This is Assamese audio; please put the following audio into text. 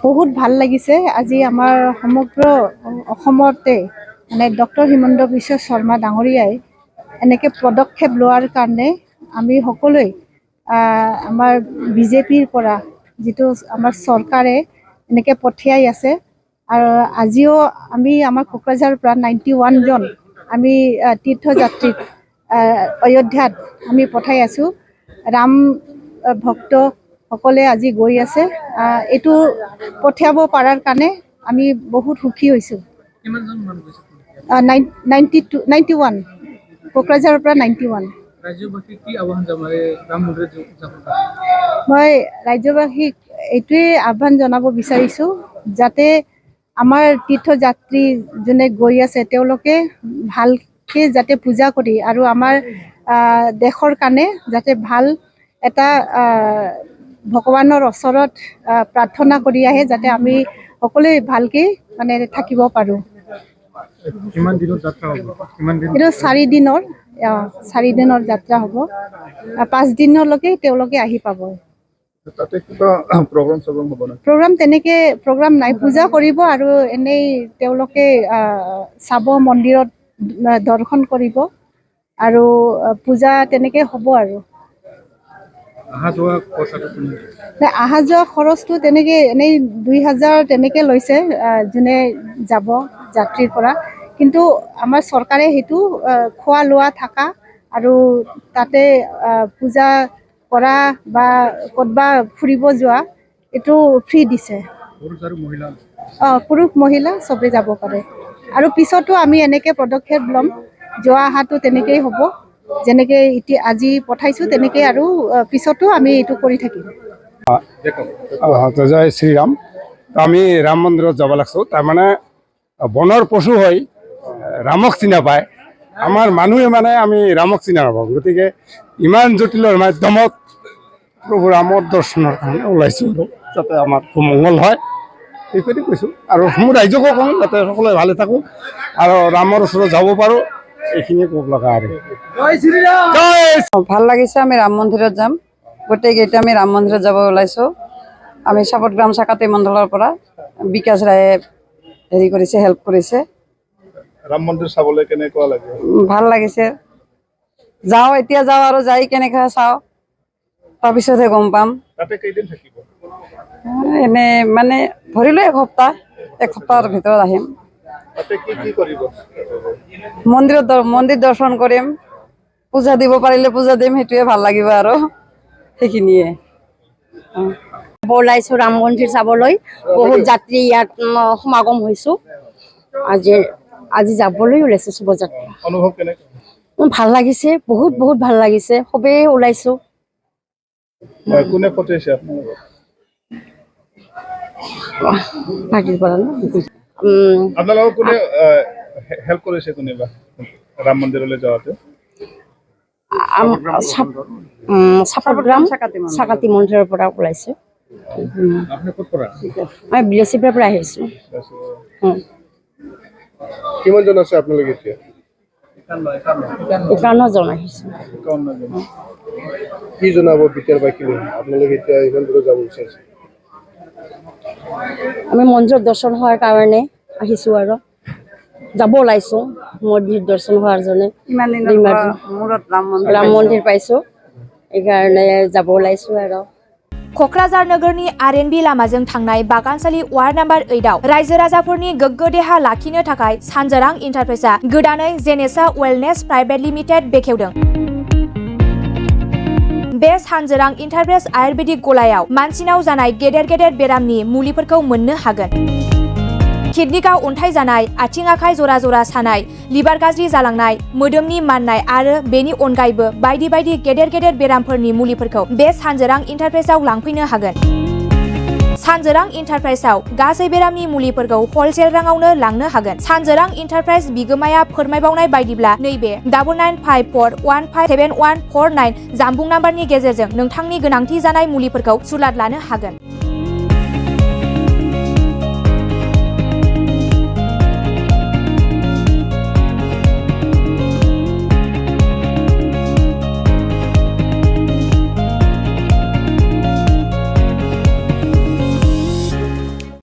বহুত ভাল লাগিছে আজি আমাৰ সমগ্ৰ অসমতে মানে ডক্টৰ হিমন্ত বিশ্ব শৰ্মা ডাঙৰীয়াই এনেকৈ পদক্ষেপ লোৱাৰ কাৰণে আমি সকলোৱে আমাৰ বিজেপিৰ পৰা যিটো আমাৰ চৰকাৰে এনেকৈ পঠিয়াই আছে আৰু আজিও আমি আমাৰ কোকৰাঝাৰৰ পৰা 91 জন আমি তীৰ্থযাত্ৰীক অযোধ্যাত আমি পঠাই আছোঁ। ৰাম ভক্ত সকলে আজি গৈ আছে এইটো পঠিয়াব পাৰাৰ কাৰণে আমি বহুত সুখী হৈছোঁ। 91 কোকৰাঝাৰৰ পৰা 91। মই ৰাজ্যবাসীক এইটোৱে আহ্বান জনাব বিচাৰিছোঁ যাতে আমাৰ তীৰ্থযাত্ৰী যোনে গৈ আছে তেওঁলোকে ভালকৈ যাতে পূজা কৰি আৰু আমাৰ দেশৰ কাৰণে যাতে ভাল এটা ভগৱানৰ ওচৰত প্ৰাৰ্থনা কৰি আহে যাতে আমি সকলোৱে ভালকৈ মানে থাকিব পাৰোঁ। এইটো 4 দিনৰ যাত্ৰা হ'ব। 5 দিনলৈকে তেওঁলোকে আহি পাব। প্ৰগ্ৰাম তেনেকৈ প্ৰগ্ৰাম নাই, পূজা কৰিব আৰু এনেই তেওঁলোকে চাব, মন্দিৰত দৰ্শন কৰিব আৰু পূজা তেনেকৈ হ'ব আৰু অহা যোৱা খৰচটো তেনেকৈ এনেই 2000 তেনেকৈ লৈছে যোনে যাব যাত্ৰীৰ পৰা, কিন্তু আমাৰ চৰকাৰে সেইটো খোৱা লোৱা থকা আৰু তাতে পূজা কৰা বা ক'তবা ফুৰিব যোৱা এইটো ফ্ৰী দিছে। পুৰুষ মহিলা চবেই যাব পাৰে আৰু পিছতো আমি এনেকৈ পদক্ষেপ ল'ম। যোৱা অহাটো তেনেকেই হ'ব, যেনেকৈ এতিয়া আজি পঠাইছোঁ তেনেকৈ আৰু পিছতো আমি এইটো কৰি থাকিম। জয় শ্ৰীৰাম। আমি ৰাম মন্দিৰত যাব লাগছোঁ। তাৰমানে বনৰ পশু হৈ ৰামক চিনা পায়, আমাৰ মানুহে মানে আমি ৰামক চিনা নাপাওঁ। গতিকে ইমান জটিলৰ মাধ্যমত প্ৰভু ৰামৰ দৰ্শনৰ কাৰণে ওলাইছোঁ আৰু যাতে আমাৰ মংগল হয় সেইটোৱে কৈছোঁ। আৰু মোৰ ৰাইজকো কওঁ যাতে সকলোৱে ভালে থাকোঁ আৰু ৰামৰ ওচৰত যাব পাৰোঁ, এইখিনিয়ে ক'ব লগা আৰু। ভাল লাগিছে, আমি ৰাম মন্দিৰত যাম। গোটেইকেইটা আমি ৰাম মন্দিৰত যাব ওলাইছোঁ। আমি চাপটগ্ৰাম চাকাতি মণ্ডলৰ পৰা বিকাশ ৰায়ে হেৰি কৰিছে, হেল্প কৰিছে। ৰাম মন্দিৰ চাবলৈ কেনেকুৱা লাগে? ভাল লাগিছে। যাওঁ, এতিয়া যাওঁ আৰু যাই কেনেকৈ চাওঁ তাৰপিছতহে গম পাম। তাতে কেইদিন থাকিব? এনে মানে ধৰিলোঁ এসপ্তাহৰ ভিতৰত আহিম। তাতে কি কি কৰিব? মন্দিৰ দৰ্শন কৰিম, পূজা দিব পাৰিলে পূজা দিম, সেইটোৱে ভাল লাগিব আৰু সেইখিনিয়ে। ওলাইছোঁ ৰাম মন্দিৰ চাবলৈ, বহুত যাত্ৰী ইয়াত সমাগম হৈছোঁ। আজি যাবলৈ ওলাইছোঁ শুভযাত্ৰা। অনুভৱ কেনেকুৱা? ভাল লাগিছে, বহুত ভাল লাগিছে। সবেই ওলাইছোঁ। কোনে পঠিয়াইছে আপোনালোকক? আপোনালোকক কোনে হেল্প কৰিছে? কোনেবা ৰাম মন্দিৰলৈ যাওঁতে? চাপটগ্ৰাম চাকাতি মন্দিৰৰ পৰা ওলাইছে। মই বিলেচিৰ পৰা আহিছোঁ। কিমানজন আছে আপোনালোকে এতিয়া? 51 জন আহিছোঁ। কি জনাব বিদ্যাবাসীলৈ আপোনালোকে এতিয়া ইমান দূৰত যাব বিচাৰিছে? আমি মন্দিৰত দৰ্শন হোৱাৰ কাৰণে আহিছোঁ আৰু যাব ওলাইছোঁ। মন্দিৰ দৰ্শন হোৱাৰ জনে ৰাম মন্দিৰ পাইছোঁ, এইকাৰণে যাব ওলাইছোঁ আৰু। क'क्राझार नोगोरनि आर.एन.बी लामाजों थांनाय बागानसालि वार्ड नम्बर 8 आव रायजो राजाफोरनि गोग्गो देहा लाखिनो थाखाय सानजारां इन्टारप्राइजआ गोदानै जेनेसा वेलनेस प्राइभेट लिमिटेड बेखेवदों। बे सानजारां इन्टारप्राइज आयुर्वेदिक गलायाव मानसिनाव जानाय गेदेर बेरामनि मुलिफोरखौ मोननो हागोन। किडनिकाव अन्थाइ जानाय, आथिं आखाइ जरा जरा सानाय, लिभार गाज्रि जालांनाय, मोदोमनि माननाय आरो बेनि अनगायैबो बायदि गेदेर बेरामफोरनि मुलिफोरखौ बे सानजारां इन्टारप्राइजआव लांफैनो हागोन। सानजारां इन्टारप्राइजआव गासै बेरामनि मुलिफोरखौ हलसेल राङावनो लांनो हागोन। सानजारां इन्टारप्राइज बिगोमाया फोरमायबावनाय बायदिब्ला नैबे 9954157149 जानबुं नाम्बारनि गेजेरजों नोंथांनि गोनांथि जानाय मुलिफोरखौ सुलाद लानो हागोन।